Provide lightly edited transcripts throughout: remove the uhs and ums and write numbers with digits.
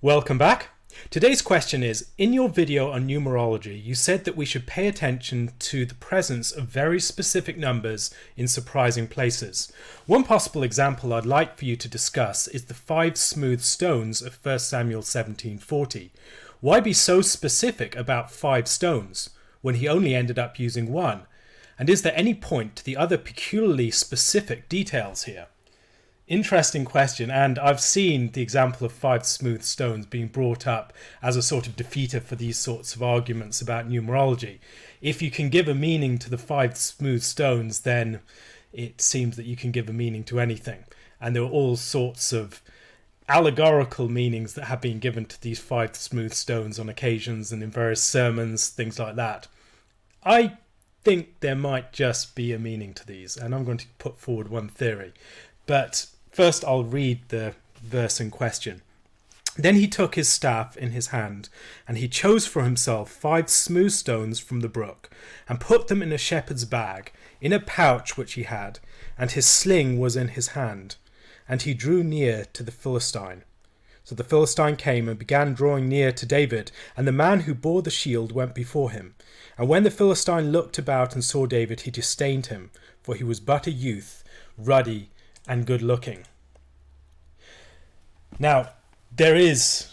Welcome back. Today's question is, in your video on numerology, you said that we should pay attention to the presence of very specific numbers in surprising places. One possible example I'd like for you to discuss is the 5 smooth stones of 1 Samuel 17:40. Why be so specific about 5 stones when he only ended up using 1? And is there any point to the other peculiarly specific details here? Interesting question, and I've seen the example of 5 smooth stones being brought up as a sort of defeater for these sorts of arguments about numerology. If you can give a meaning to the 5 smooth stones, then it seems that you can give a meaning to anything. And there are all sorts of allegorical meanings that have been given to these 5 smooth stones on occasions and in various sermons, things like that. I think there might just be a meaning to these, and I'm going to put forward one theory. But first I'll read the verse in question. Then he took his staff in his hand, and he chose for himself 5 smooth stones from the brook, and put them in a shepherd's bag, in a pouch which he had, and his sling was in his hand. And he drew near to the Philistine. So the Philistine came and began drawing near to David, and the man who bore the shield went before him. And when the Philistine looked about and saw David, he disdained him, for he was but a youth, ruddy and good looking. Now, there is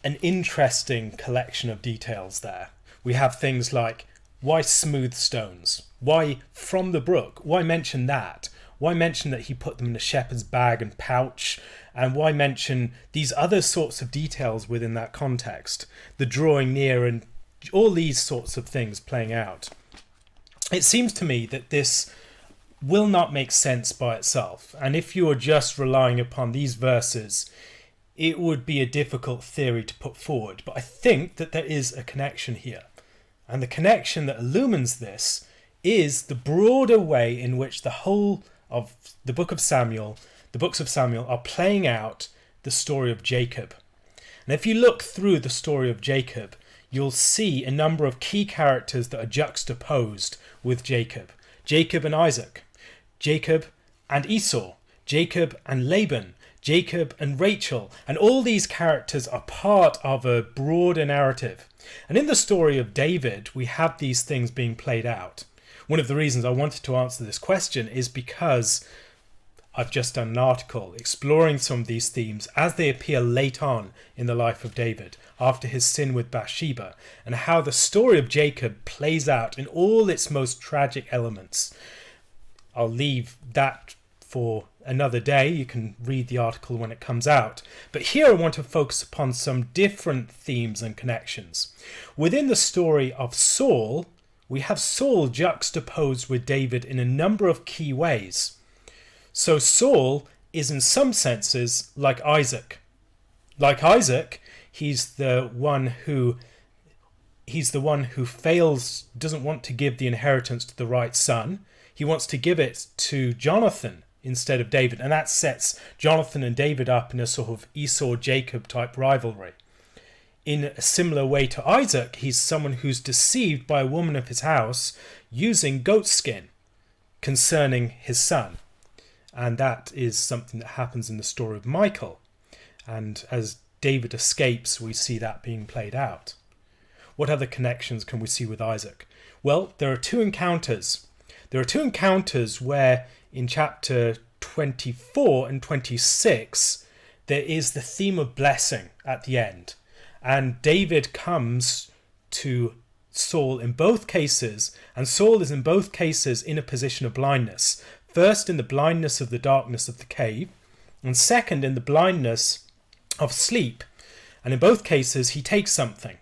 an interesting collection of details there. We have things like, why smooth stones? Why from the brook? Why mention that? Why mention that he put them in a shepherd's bag and pouch? And why mention these other sorts of details within that context? The drawing near and all these sorts of things playing out. It seems to me that this will not make sense by itself, and if you are just relying upon these verses, it would be a difficult theory to put forward. But I think that there is a connection here, and the connection that illumines this is the broader way in which the whole of the books of Samuel are playing out the story of Jacob. And if you look through the story of Jacob, you'll see a number of key characters that are juxtaposed with Jacob. Jacob and Isaac, Jacob and Esau, Jacob and Laban, Jacob and Rachel, and all these characters are part of a broader narrative. And in the story of David, we have these things being played out. One of the reasons I wanted to answer this question is because I've just done an article exploring some of these themes as they appear late on in the life of David, after his sin with Bathsheba, and how the story of Jacob plays out in all its most tragic elements. I'll leave that for another day. You can read the article when it comes out. But here I want to focus upon some different themes and connections. Within the story of Saul, we have Saul juxtaposed with David in a number of key ways. So Saul is in some senses like Isaac. Like Isaac, he's the one who fails, doesn't want to give the inheritance to the right son. He wants to give it to Jonathan instead of David, and that sets Jonathan and David up in a sort of Esau-Jacob type rivalry. In a similar way to Isaac, he's someone who's deceived by a woman of his house using goat skin concerning his son. And that is something that happens in the story of Michael. And as David escapes, we see that being played out. What other connections can we see with Isaac? Well, there are 2 encounters. There are 2 encounters where in chapter 24 and 26, there is the theme of blessing at the end. And David comes to Saul in both cases, and Saul is in both cases in a position of blindness. First, in the blindness of the darkness of the cave, and second, in the blindness of sleep. And in both cases, he takes something.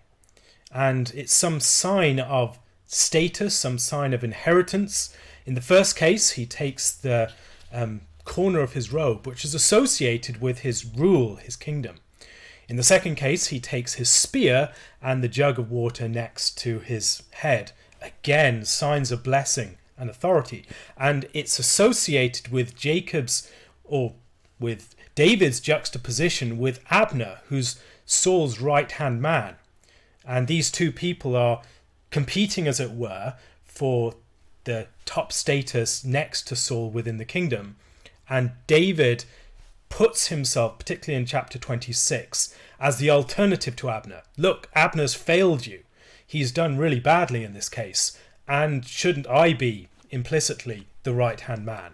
And it's some sign of status, some sign of inheritance. In the first case, he takes the corner of his robe, which is associated with his rule, his kingdom. In the second case, he takes his spear and the jug of water next to his head. Again, signs of blessing and authority. And it's associated with with David's juxtaposition with Abner, who's Saul's right-hand man. And these 2 people are competing, as it were, for the top status next to Saul within the kingdom. And David puts himself, particularly in chapter 26, as the alternative to Abner. Look, Abner's failed you. He's done really badly in this case, and shouldn't I be implicitly the right-hand man?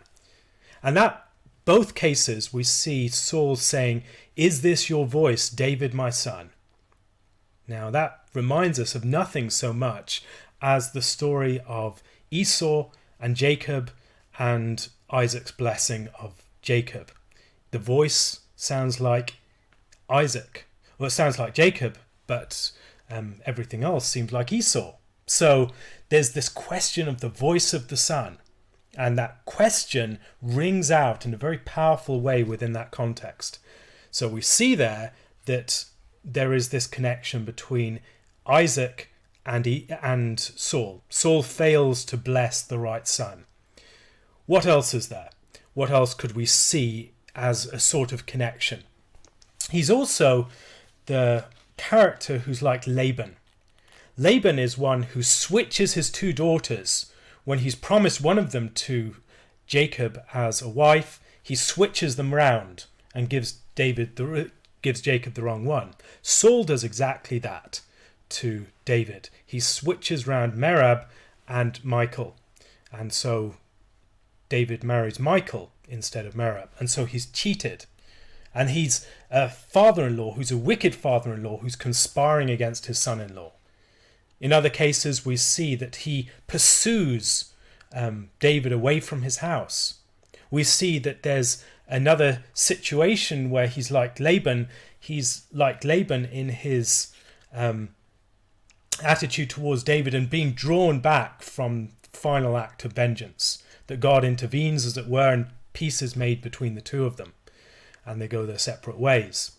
And that both cases we see Saul saying, "Is this your voice, David, my son?" Now that reminds us of nothing so much as the story of Esau and Jacob and Isaac's blessing of Jacob. The voice sounds like Isaac. Well, it sounds like Jacob, but everything else seems like Esau. So there's this question of the voice of the son. And that question rings out in a very powerful way within that context. So we see there that there is this connection between Isaac and Saul. Saul fails to bless the right son. What else is there? What else could we see as a sort of connection? He's also the character who's like Laban. Laban is one who switches his two daughters. When he's promised one of them to Jacob as a wife, he switches them round and gives Jacob the wrong one. Saul does exactly that to David. He switches round Merab and Michal. And so David marries Michal instead of Merab. And so he's cheated. And he's a father-in-law who's a wicked father-in-law who's conspiring against his son-in-law. In other cases, we see that he pursues David away from his house. We see that there's another situation where he's like Laban. He's like Laban in his attitude towards David and being drawn back from the final act of vengeance. That God intervenes, as it were, and peace is made between the two of them. And they go their separate ways.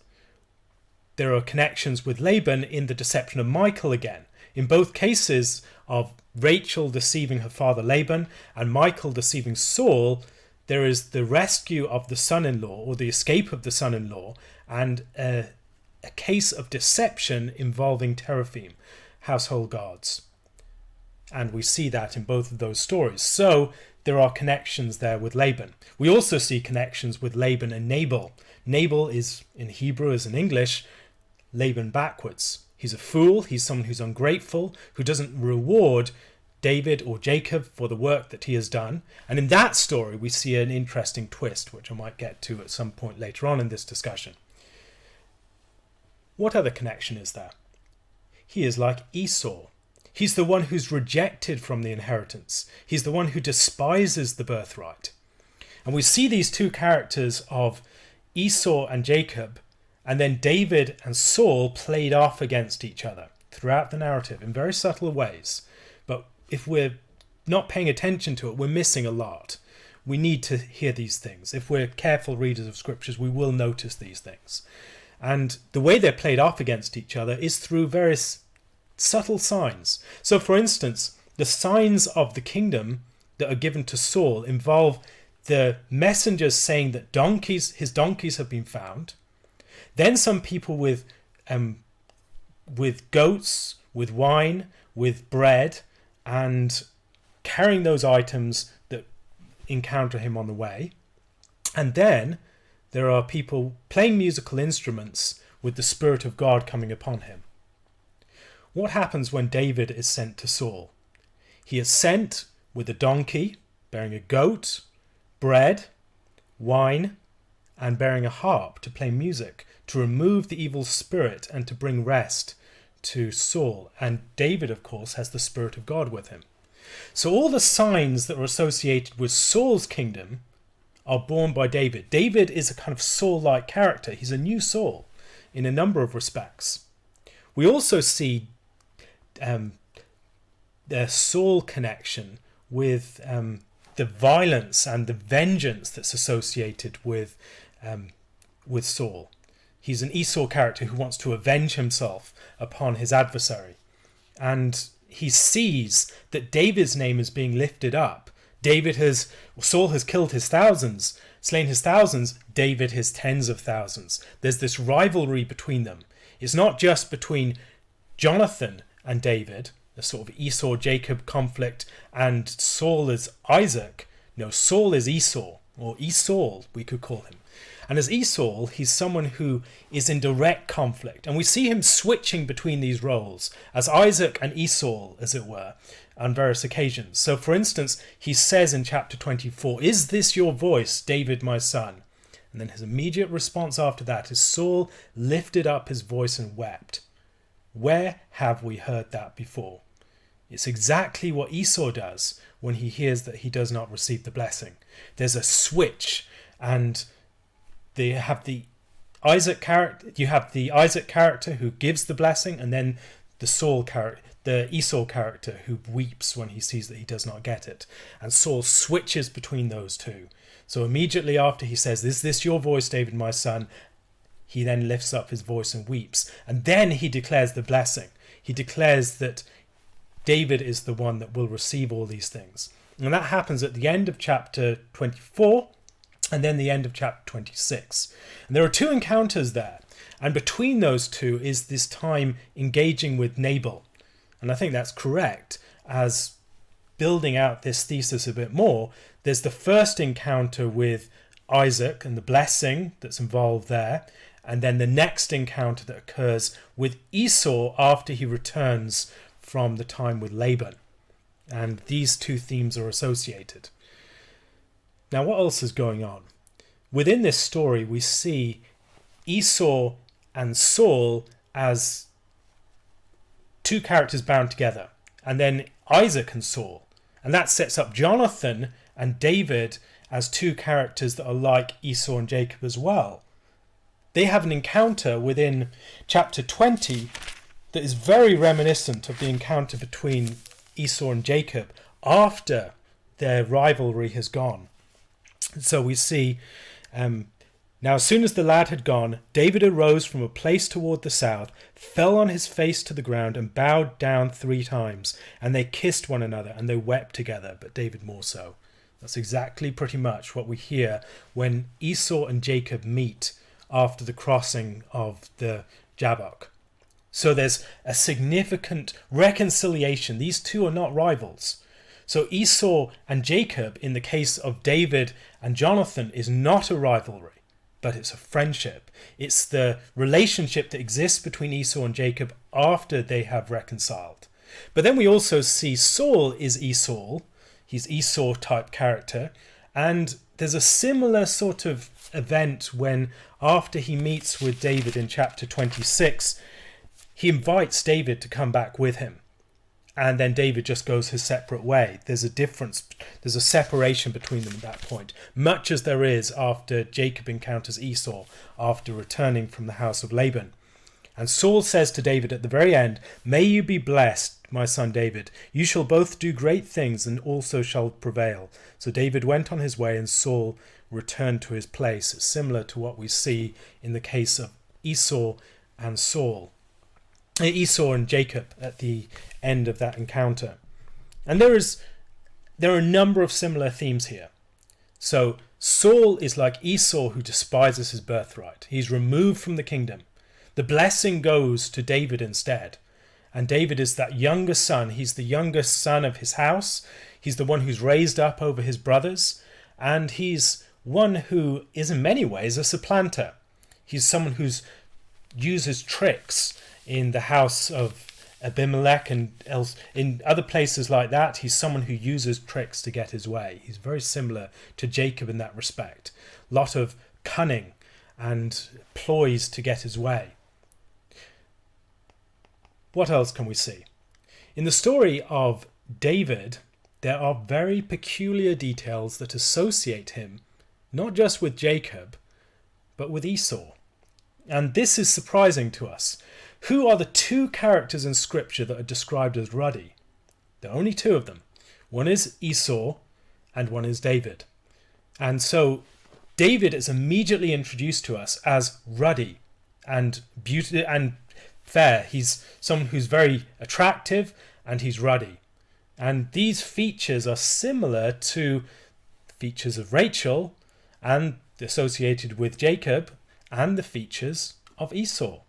There are connections with Laban in the deception of Michal again. In both cases of Rachel deceiving her father Laban and Michal deceiving Saul, there is the rescue of the son-in-law or the escape of the son-in-law and a case of deception involving teraphim, household gods. And we see that in both of those stories. So there are connections there with Laban. We also see connections with Laban and Nabal. Nabal is, in Hebrew as in English, Laban backwards. He's a fool, he's someone who's ungrateful, who doesn't reward David or Jacob for the work that he has done. And in that story, we see an interesting twist, which I might get to at some point later on in this discussion. What other connection is there? He is like Esau. He's the one who's rejected from the inheritance. He's the one who despises the birthright. And we see these two characters of Esau and Jacob, and then David and Saul played off against each other throughout the narrative in very subtle ways. But if we're not paying attention to it, we're missing a lot. We need to hear these things. If we're careful readers of scriptures, we will notice these things. And the way they're played off against each other is through various subtle signs. So, for instance, the signs of the kingdom that are given to Saul involve the messengers saying that his donkeys have been found. Then some people with goats, with wine, with bread, and carrying those items that encounter him on the way. And then there are people playing musical instruments with the Spirit of God coming upon him. What happens when David is sent to Saul? He is sent with a donkey, bearing a goat, bread, wine, and bearing a harp to play music, to remove the evil spirit and to bring rest to Saul. And David, of course, has the Spirit of God with him. So all the signs that are associated with Saul's kingdom are borne by David. David is a kind of Saul-like character. He's a new Saul in a number of respects. We also see the Saul connection with the violence and the vengeance that's associated with Saul. He's an Esau character who wants to avenge himself upon his adversary. And he sees that David's name is being lifted up. Saul has killed his thousands, slain his thousands, David his tens of thousands. There's this rivalry between them. It's not just between Jonathan and David, a sort of Esau-Jacob conflict, and Saul is Isaac. No, Saul is Esau, or Esau, we could call him. And as Esau, he's someone who is in direct conflict. And we see him switching between these roles as Isaac and Esau, as it were, on various occasions. So, for instance, he says in chapter 24, "Is this your voice, David, my son?" And then his immediate response after that is, "Saul lifted up his voice and wept." Where have we heard that before? It's exactly what Esau does when he hears that he does not receive the blessing. There's a switch, and they have the Isaac character. You have the Isaac character who gives the blessing, and then the Esau character who weeps when he sees that he does not get it. And Saul switches between those two. So immediately after he says, "Is this your voice, David, my son?" he then lifts up his voice and weeps. And then he declares the blessing. He declares that David is the one that will receive all these things. And that happens at the end of chapter 24 and then the end of chapter 26. And there are two encounters there. And between those two is this time engaging with Nabal. And I think that's correct. As building out this thesis a bit more, there's the first encounter with Isaac and the blessing that's involved there. And then the next encounter that occurs with Esau after he returns from the time with Laban. And these two themes are associated. Now, what else is going on? Within this story, we see Esau and Saul as two characters bound together. And then Isaac and Saul. And that sets up Jonathan and David as two characters that are like Esau and Jacob as well. They have an encounter within chapter 20 that is very reminiscent of the encounter between Esau and Jacob after their rivalry has gone. So we see, now as soon as the lad had gone, David arose from a place toward the south, fell on his face to the ground and bowed down 3 times. And they kissed one another and they wept together, but David more so. That's exactly pretty much what we hear when Esau and Jacob meet after the crossing of the Jabbok. So there's a significant reconciliation. These two are not rivals. So Esau and Jacob, in the case of David and Jonathan, is not a rivalry, but it's a friendship. It's the relationship that exists between Esau and Jacob after they have reconciled. But then we also see Saul is Esau. He's Esau type character. And there's a similar sort of event when after he meets with David in chapter 26, he invites David to come back with him. And then David just goes his separate way. There's a difference. There's a separation between them at that point, much as there is after Jacob encounters Esau after returning from the house of Laban. And Saul says to David at the very end, "May you be blessed, my son David. You shall both do great things and also shall prevail." So David went on his way and Saul returned to his place. It's similar to what we see in the case of Esau and Jacob at the end of that encounter. And there are a number of similar themes here. So Saul is like Esau who despises his birthright. He's removed from the kingdom. The blessing goes to David instead. And David is that younger son. He's the youngest son of his house. He's the one who's raised up over his brothers. And he's one who is in many ways a supplanter. He's someone who uses tricks in the house of Abimelech and else in other places like that. He's someone who uses tricks to get his way. He's very similar to Jacob in that respect. A lot of cunning and ploys to get his way. What else can we see? In the story of David, there are very peculiar details that associate him not just with Jacob, but with Esau. And this is surprising to us. Who are the two characters in Scripture that are described as ruddy? There are only two of them. One is Esau and one is David. And so David is immediately introduced to us as ruddy and beautiful and fair. He's someone who's very attractive and he's ruddy. And these features are similar to the features of Rachel and associated with Jacob and the features of Esau.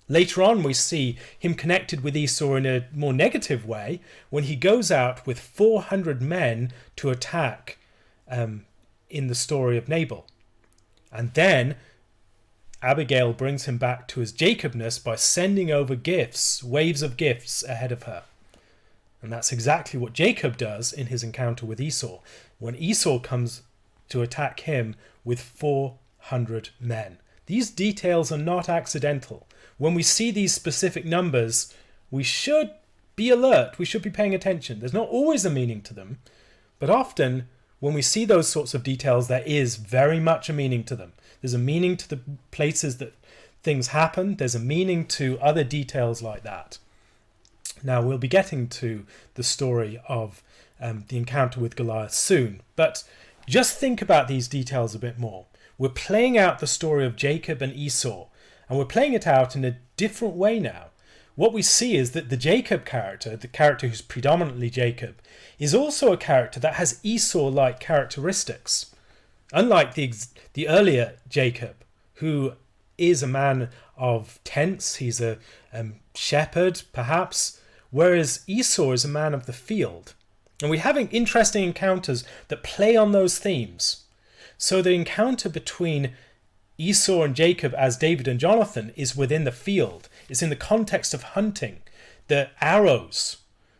Later on, we see him connected with Esau in a more negative way when he goes out with 400 men to attack in the story of Nabal. And then Abigail brings him back to his Jacobness by sending over gifts, waves of gifts ahead of her. And that's exactly what Jacob does in his encounter with Esau, when Esau comes to attack him with 400 men. These details are not accidental. When we see these specific numbers, we should be alert. We should be paying attention. There's not always a meaning to them, but often when we see those sorts of details, there is very much a meaning to them. There's a meaning to the places that things happen. There's a meaning to other details like that. Now, we'll be getting to the story of the encounter with Goliath soon, but just think about these details a bit more. We're playing out the story of Jacob and Esau, and we're playing it out in a different way now. What we see is that the Jacob character, the character who's predominantly Jacob, is also a character that has Esau-like characteristics. Unlike the earlier Jacob, who is a man of tents, he's a shepherd, perhaps, whereas Esau is a man of the field. And we're having interesting encounters that play on those themes. So the encounter between Esau and Jacob as David and Jonathan is within the field. It's in the context of hunting, the arrows,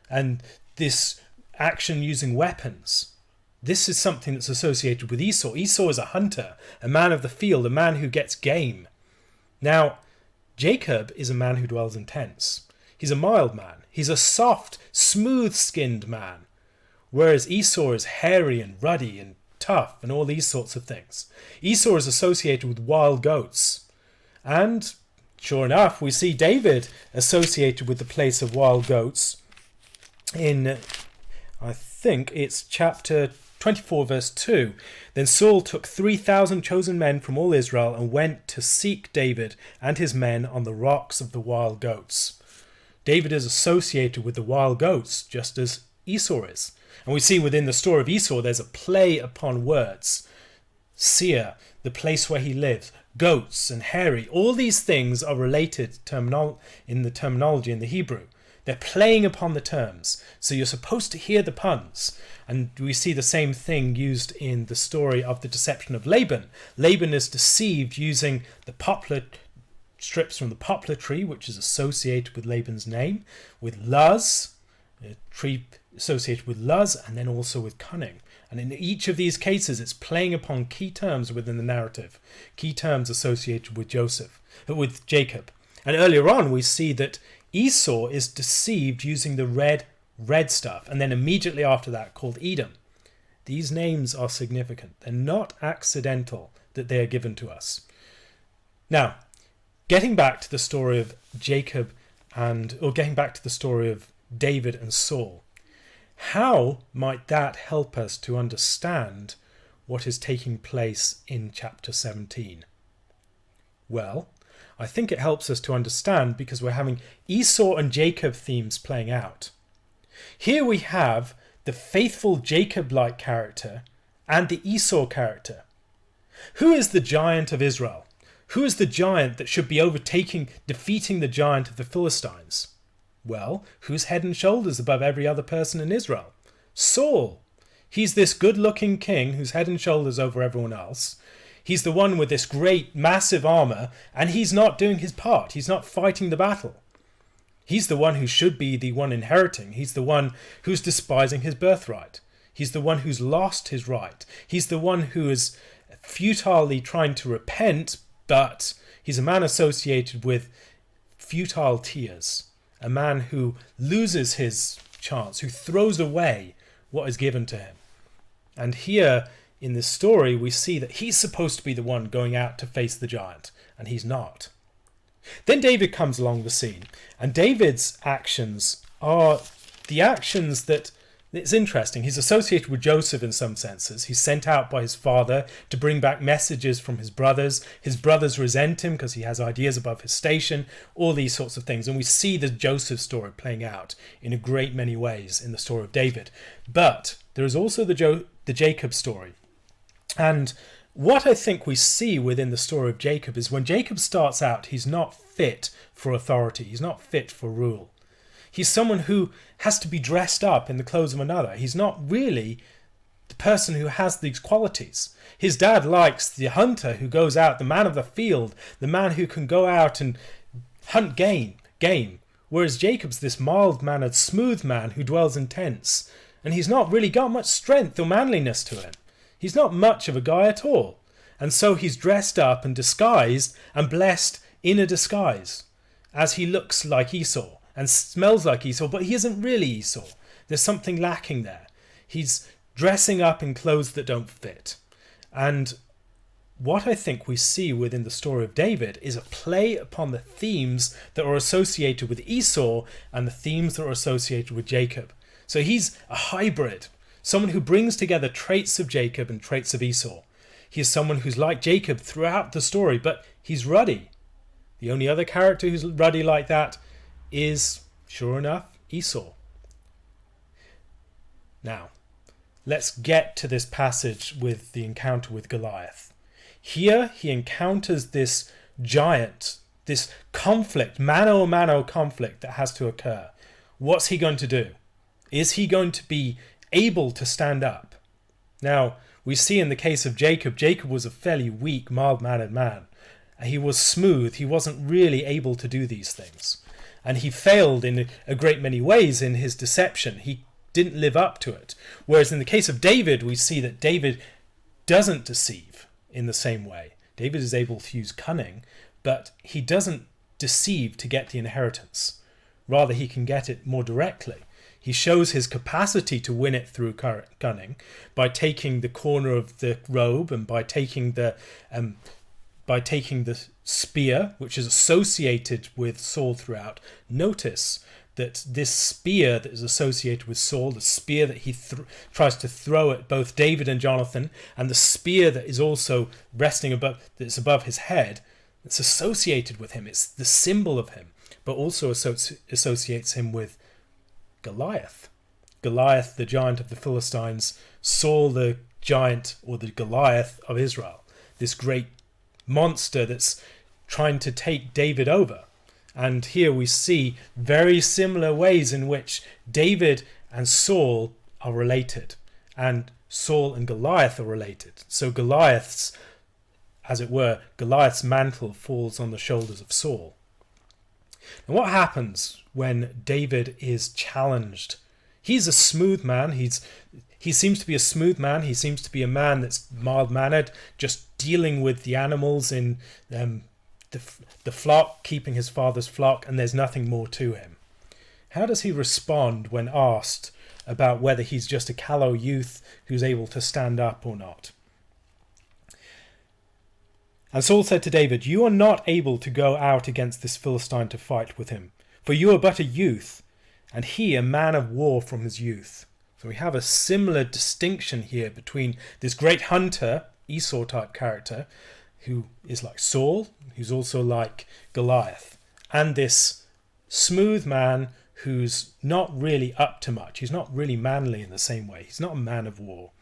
and this action using weapons. This is something that's associated with Esau. Esau is a hunter, a man of the field, a man who gets game. Now, Jacob is a man who dwells in tents. He's a mild man. He's a soft, smooth-skinned man. Whereas Esau is hairy and ruddy and tough and all these sorts of things. Esau is associated with wild goats. And sure enough, we see David associated with the place of wild goats in, I think it's chapter 24 verse 2. Then Saul took 3,000 chosen men from all Israel and went to seek David and his men on the rocks of the wild goats. David is associated with the wild goats just as Esau is. And we see within the story of Esau, there's a play upon words. Seir, the place where he lives, goats and hairy, all these things are related in the terminology in the Hebrew. They're playing upon the terms. So you're supposed to hear the puns. And we see the same thing used in the story of the deception of Laban. Laban is deceived using the poplar strips from the poplar tree, which is associated with Laban's name, with Luz, a tree associated with Luz, and then also with cunning. And in each of these cases, it's playing upon key terms within the narrative, key terms associated with Jacob. And earlier on, we see that Esau is deceived using the red stuff, and then immediately after that called Edom. These names are significant. They're not accidental that they are given to us. Now, getting back to the story of getting back to the story of David and Saul, how might that help us to understand what is taking place in chapter 17? Well, I think it helps us to understand because we're having Esau and Jacob themes playing out. Here we have the faithful Jacob-like character and the Esau character. Who is the giant of Israel? Who is the giant that should be defeating the giant of the Philistines? Well, who's head and shoulders above every other person in Israel? Saul. He's this good-looking king who's head and shoulders over everyone else. He's the one with this great, massive armor, and he's not doing his part. He's not fighting the battle. He's the one who should be the one inheriting. He's the one who's despising his birthright. He's the one who's lost his right. He's the one who is futilely trying to repent, but he's a man associated with futile tears. A man who loses his chance, who throws away what is given to him. And here in this story, we see that he's supposed to be the one going out to face the giant, and he's not. Then David comes along the scene, and David's actions are the actions that, it's interesting, he's associated with Joseph in some senses. He's sent out by his father to bring back messages from his brothers. His brothers resent him because he has ideas above his station, all these sorts of things. And we see the Joseph story playing out in a great many ways in the story of David. But there is also the Jacob story. And what I think we see within the story of Jacob is when Jacob starts out, he's not fit for authority. He's not fit for rule. He's someone who has to be dressed up in the clothes of another. He's not really the person who has these qualities. His dad likes the hunter who goes out, the man of the field, the man who can go out and hunt game. Whereas Jacob's this mild-mannered, smooth man who dwells in tents. And he's not really got much strength or manliness to him. He's not much of a guy at all. And so he's dressed up and disguised and blessed in a disguise, as he looks like Esau and smells like Esau, but he isn't really Esau. There's something lacking there. He's dressing up in clothes that don't fit. And what I think we see within the story of David is a play upon the themes that are associated with Esau and the themes that are associated with Jacob. So he's a hybrid, someone who brings together traits of Jacob and traits of Esau. He is someone who's like Jacob throughout the story, but he's ruddy. The only other character who's ruddy like that is, sure enough, Esau. Now, let's get to this passage with the encounter with Goliath. Here he encounters this giant, this conflict, mano-a-mano conflict that has to occur. What's he going to do? Is he going to be able to stand up? Now, we see in the case of Jacob, Jacob was a fairly weak, mild-mannered man. He was smooth. He wasn't really able to do these things. And he failed in a great many ways in his deception. He didn't live up to it. Whereas in the case of David, we see that David doesn't deceive in the same way. David is able to use cunning, but he doesn't deceive to get the inheritance. Rather, he can get it more directly. He shows his capacity to win it through cunning by taking the corner of the robe and by taking the spear, which is associated with Saul throughout. Notice that this spear that is associated with Saul, the spear that he tries to throw at both David and Jonathan, and the spear that is also resting above his head, it's associated with him. It's the symbol of him, but also associates him with Goliath. Goliath, the giant of the Philistines, Saul, the giant or the Goliath of Israel, this great monster that's trying to take David over. And here we see very similar ways in which David and Saul are related, and Saul and Goliath are related. So Goliath's mantle falls on the shoulders of Saul. And what happens when David is challenged? He's a smooth man. He seems to be a smooth man. He seems to be a man that's mild-mannered, just dealing with the animals in the flock, keeping his father's flock, and there's nothing more to him. How does he respond when asked about whether he's just a callow youth who's able to stand up or not? And Saul said to David, "You are not able to go out against this Philistine to fight with him, for you are but a youth, and he a man of war from his youth." So we have a similar distinction here between this great hunter, Esau-type character, who is like Saul, who's also like Goliath, and this smooth man who's not really up to much. He's not really manly in the same way. He's not a man of war.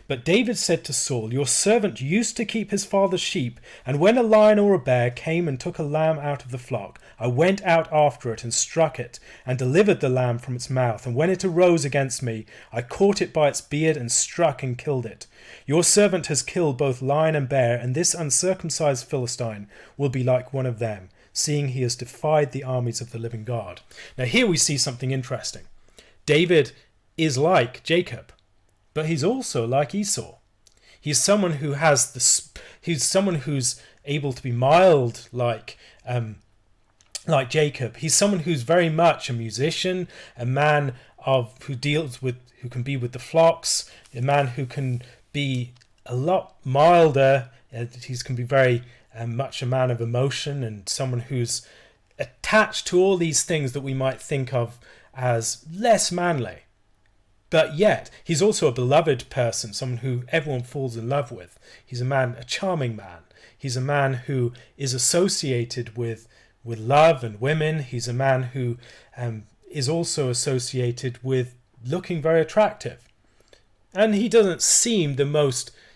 But David said to Saul, "Your servant used to keep his father's sheep, and when a lion or a bear came and took a lamb out of the flock, I went out after it and struck it, and delivered the lamb from its mouth. And when it arose against me, I caught it by its beard and struck and killed it. Your servant has killed both lion and bear, and this uncircumcised Philistine will be like one of them, seeing he has defied the armies of the living God." Now here we see something interesting. David is like Jacob, but he's also like Esau. He's someone who he's someone who's able to be mild like Jacob. He's someone who's very much a musician, a man who can be with the flocks, a man who can be a lot milder. He can be very much a man of emotion, and someone who's attached to all these things that we might think of as less manly. But yet, he's also a beloved person, someone who everyone falls in love with. He's a charming man. He's a man who is associated with love and women. He's a man who is also associated with looking very attractive. And he doesn't seem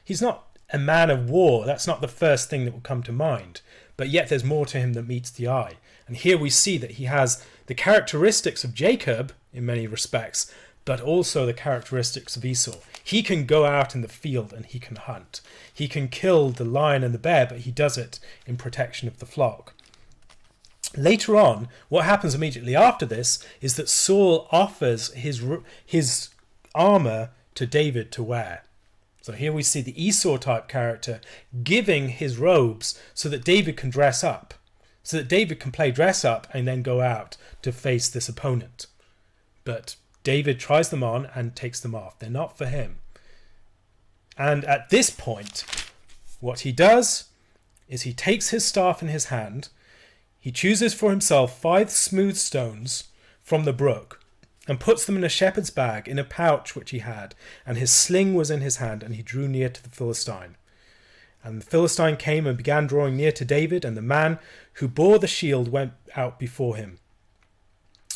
he's not a man of war. That's not the first thing that will come to mind. But yet there's more to him that meets the eye. And here we see that he has the characteristics of Jacob in many respects, but also the characteristics of Esau. He can go out in the field and he can hunt. He can kill the lion and the bear, but he does it in protection of the flock. Later on, what happens immediately after this is that Saul offers his armor to David to wear. So here we see the Esau type character giving his robes so that David can dress up, so that David can play dress up and then go out to face this opponent. But David tries them on and takes them off. They're not for him. And at this point, what he does is he takes his staff in his hand. He chooses for himself 5 smooth stones from the brook and puts them in a shepherd's bag in a pouch which he had, and his sling was in his hand, and he drew near to the Philistine. And the Philistine came and began drawing near to David, and the man who bore the shield went out before him.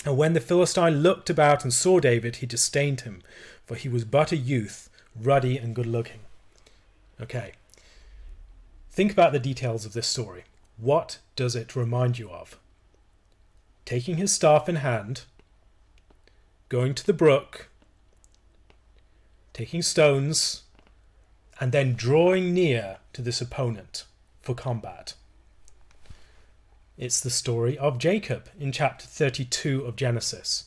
And when the Philistine looked about and saw David, he disdained him, for he was but a youth, ruddy and good-looking. Okay. Think about the details of this story. What does it remind you of? Taking his staff in hand, going to the brook, taking stones, and then drawing near to this opponent for combat. It's the story of Jacob in chapter 32 of Genesis.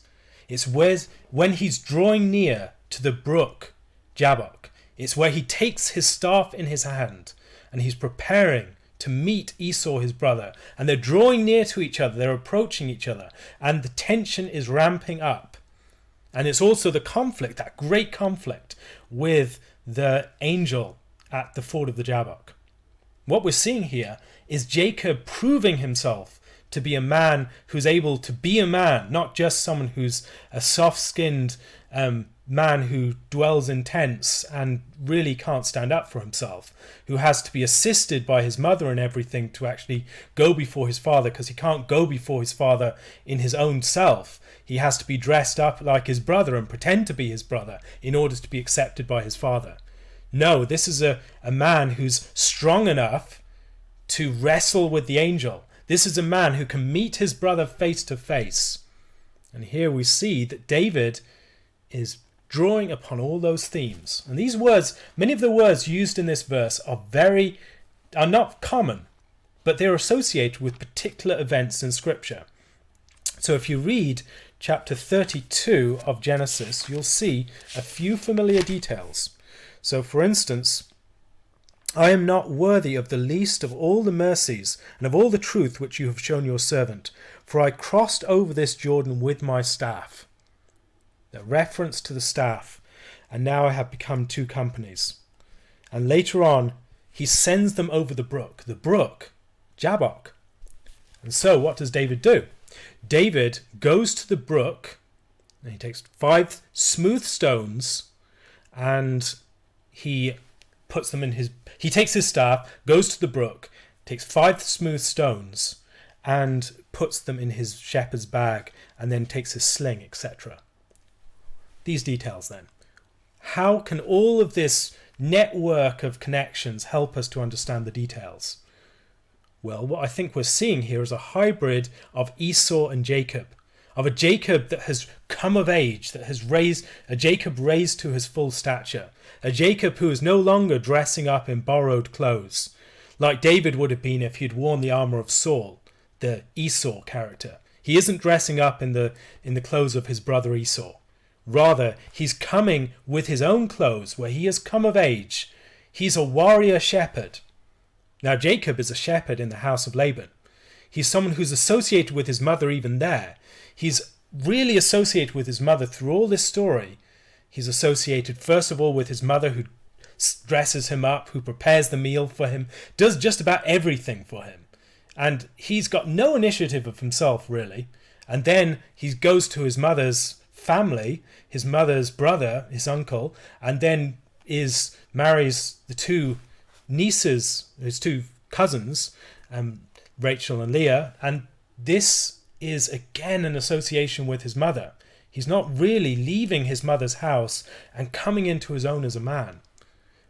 It's when he's drawing near to the brook Jabbok. It's where he takes his staff in his hand and he's preparing to meet Esau, his brother. And they're drawing near to each other. They're approaching each other. And the tension is ramping up. And it's also the conflict, that great conflict with the angel at the ford of the Jabbok. What we're seeing here is Jacob proving himself to be a man who's able to be a man, not just someone who's a soft-skinned man who dwells in tents and really can't stand up for himself, who has to be assisted by his mother and everything to actually go before his father, because he can't go before his father in his own self. He has to be dressed up like his brother and pretend to be his brother in order to be accepted by his father. No, this is a man who's strong enough to wrestle with the angel. This is a man who can meet his brother face to face. And here we see that David is drawing upon all those themes. And these words, many of the words used in this verse are not common, but they're associated with particular events in Scripture. So if you read chapter 32 of Genesis, you'll see a few familiar details. So for instance, I am not worthy of the least of all the mercies and of all the truth which you have shown your servant, for I crossed over this Jordan with my staff. The reference to the staff, and now I have become 2 companies. And later on, he sends them over the brook, Jabbok. And so what does David do? David goes to the brook, and he takes 5 smooth stones, and he puts them in he takes his staff, goes to the brook, takes 5 smooth stones, and puts them in his shepherd's bag, and then takes his sling, etc. These details then. How can all of this network of connections help us to understand the details? Well, what I think we're seeing here is a hybrid of Esau and Jacob, of a Jacob that has come of age, that has a Jacob raised to his full stature, a Jacob who is no longer dressing up in borrowed clothes, like David would have been if he'd worn the armor of Saul, the Esau character. He isn't dressing up in the clothes of his brother Esau. Rather, he's coming with his own clothes, where he has come of age. He's a warrior shepherd. Now, Jacob is a shepherd in the house of Laban. He's someone who's associated with his mother even there. He's really associated with his mother through all this story. He's associated, first of all, with his mother, who dresses him up, who prepares the meal for him, does just about everything for him. And he's got no initiative of himself, really. And then he goes to his mother's family, his mother's brother, his uncle, and then marries the 2 nieces, his 2 cousins, Rachel and Leah, and this is again an association with his mother. He's not really leaving his mother's house and coming into his own as a man.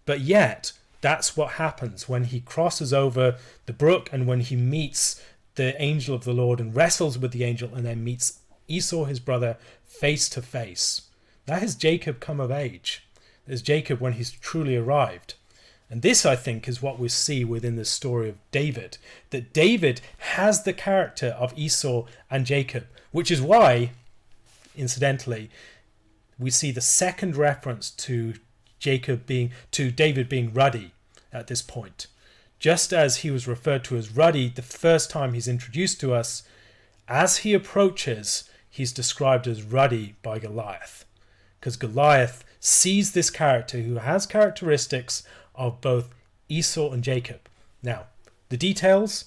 But yet, that's what happens when he crosses over the brook and when he meets the angel of the Lord and wrestles with the angel and then meets Esau, his brother, face to face. That is Jacob come of age. There's Jacob when he's truly arrived. And this, I think, is what we see within the story of David, that David has the character of Esau and Jacob, which is why, incidentally, we see the second reference to David being ruddy at this point. Just as he was referred to as ruddy the first time he's introduced to us, as he approaches, he's described as ruddy by Goliath. Because Goliath sees this character who has characteristics of both Esau and Jacob. Now, the details: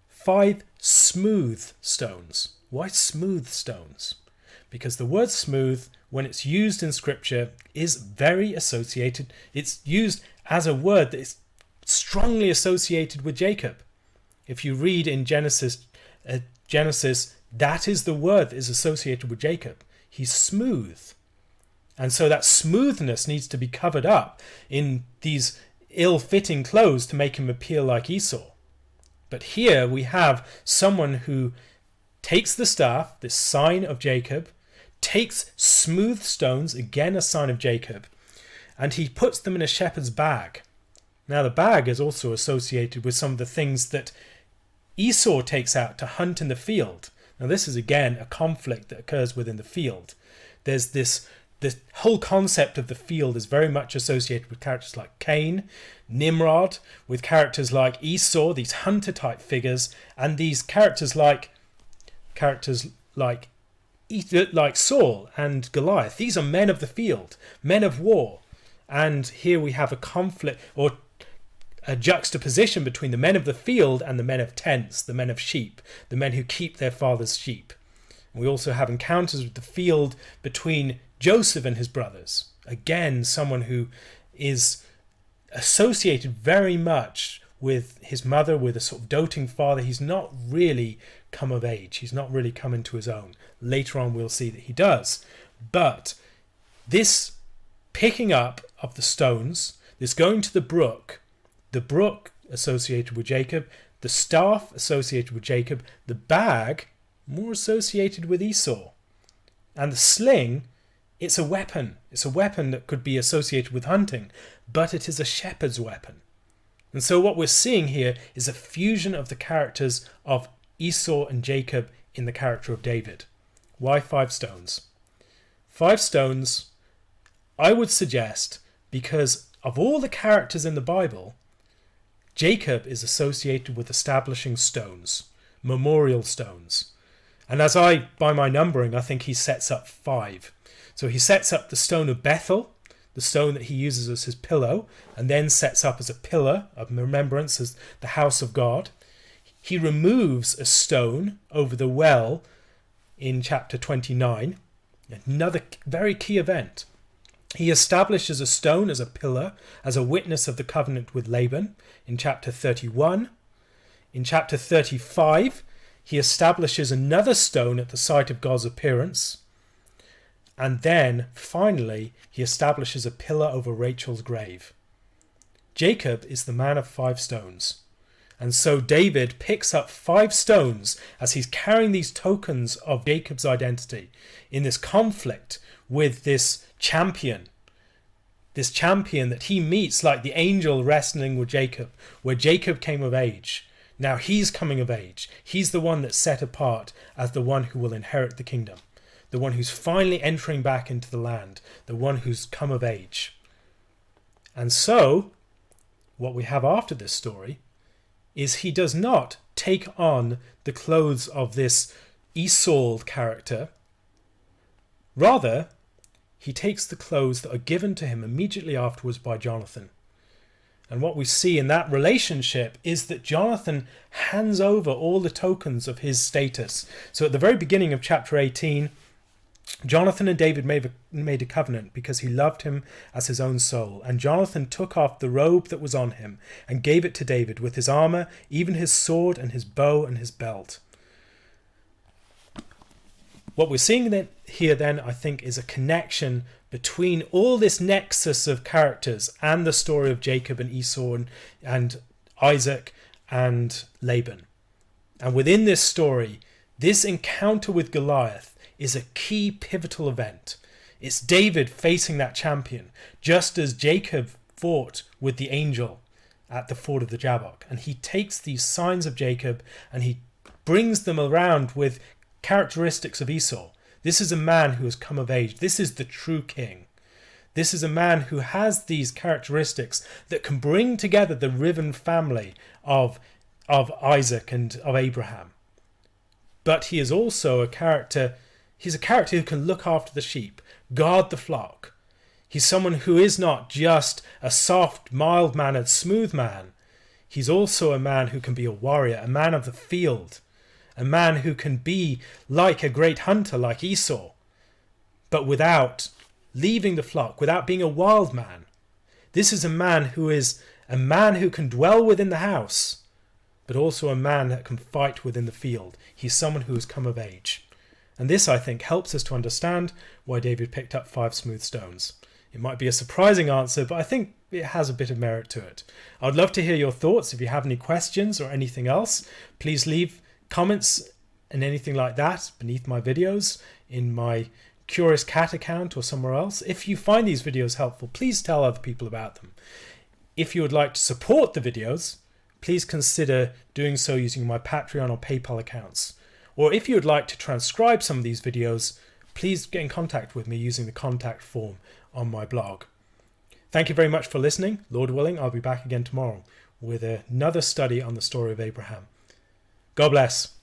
5 smooth stones. Why smooth stones? Because the word smooth, when it's used in scripture, is very associated. It's used as a word that is strongly associated with Jacob. If you read in Genesis, that is the word that is associated with Jacob. He's smooth. And so that smoothness needs to be covered up in these ill-fitting clothes to make him appear like Esau. But here we have someone who takes the staff, this sign of Jacob, takes smooth stones, again a sign of Jacob, and he puts them in a shepherd's bag. Now the bag is also associated with some of the things that Esau takes out to hunt in the field. Now this is again a conflict that occurs within the field. There's this whole concept of the field is very much associated with characters like Cain, Nimrod, with characters like Esau, these hunter type figures, and these characters like Saul and Goliath. These are men of the field, men of war. And here we have a conflict or a juxtaposition between the men of the field and the men of tents, the men of sheep, the men who keep their father's sheep. And we also have encounters with the field between Joseph and his brothers. Again, someone who is associated very much with his mother, with a sort of doting father. He's not really come of age. He's not really come into his own. Later on we'll see that he does. But this picking up of the stones, this going to the brook associated with Jacob, the staff associated with Jacob, the bag more associated with Esau, and the sling, it's a weapon. It's a weapon that could be associated with hunting, but it is a shepherd's weapon. And so what we're seeing here is a fusion of the characters of Esau and Jacob in the character of David. Why 5 stones? 5 stones, I would suggest, because of all the characters in the Bible, Jacob is associated with establishing stones, memorial stones. And by my numbering, I think he sets up 5. So he sets up the stone of Bethel, the stone that he uses as his pillow, and then sets up as a pillar of remembrance as the house of God. He removes a stone over the well in chapter 29, another very key event. He establishes a stone as a pillar, as a witness of the covenant with Laban in chapter 31. In chapter 35, he establishes another stone at the site of God's appearance. And then, finally, he establishes a pillar over Rachel's grave. Jacob is the man of 5 stones. And so David picks up 5 stones as he's carrying these tokens of Jacob's identity in this conflict with this champion that he meets like the angel wrestling with Jacob, where Jacob came of age. Now he's coming of age. He's the one that's set apart as the one who will inherit the kingdom, the one who's finally entering back into the land, the one who's come of age. And so, what we have after this story is he does not take on the clothes of this Esau character. Rather, he takes the clothes that are given to him immediately afterwards by Jonathan. And what we see in that relationship is that Jonathan hands over all the tokens of his status. So at the very beginning of chapter 18, Jonathan and David made a covenant because he loved him as his own soul. And Jonathan took off the robe that was on him and gave it to David with his armor, even his sword and his bow and his belt. What we're seeing here then, I think, is a connection between all this nexus of characters and the story of Jacob and Esau and Isaac and Laban. And within this story, this encounter with Goliath is a key pivotal event. It's David facing that champion, just as Jacob fought with the angel at the ford of the Jabbok. And he takes these signs of Jacob and he brings them around with characteristics of Esau. This is a man who has come of age. This is the true king. This is a man who has these characteristics that can bring together the riven family of Isaac and of Abraham. But he is also a character, he's a character who can look after the sheep, guard the flock. He's someone who is not just a soft, mild-mannered, smooth man. He's also a man who can be a warrior, a man of the field, a man who can be like a great hunter like Esau, but without leaving the flock, without being a wild man. This is a man who can dwell within the house, but also a man that can fight within the field. He's someone who has come of age. And this, I think, helps us to understand why David picked up 5 smooth stones. It might be a surprising answer, but I think it has a bit of merit to it. I'd love to hear your thoughts. If you have any questions or anything else, please leave comments and anything like that beneath my videos in my Curious Cat account or somewhere else. If you find these videos helpful, please tell other people about them. If you would like to support the videos, please consider doing so using my Patreon or PayPal accounts. Or if you would like to transcribe some of these videos, please get in contact with me using the contact form on my blog. Thank you very much for listening. Lord willing, I'll be back again tomorrow with another study on the story of Abraham. God bless.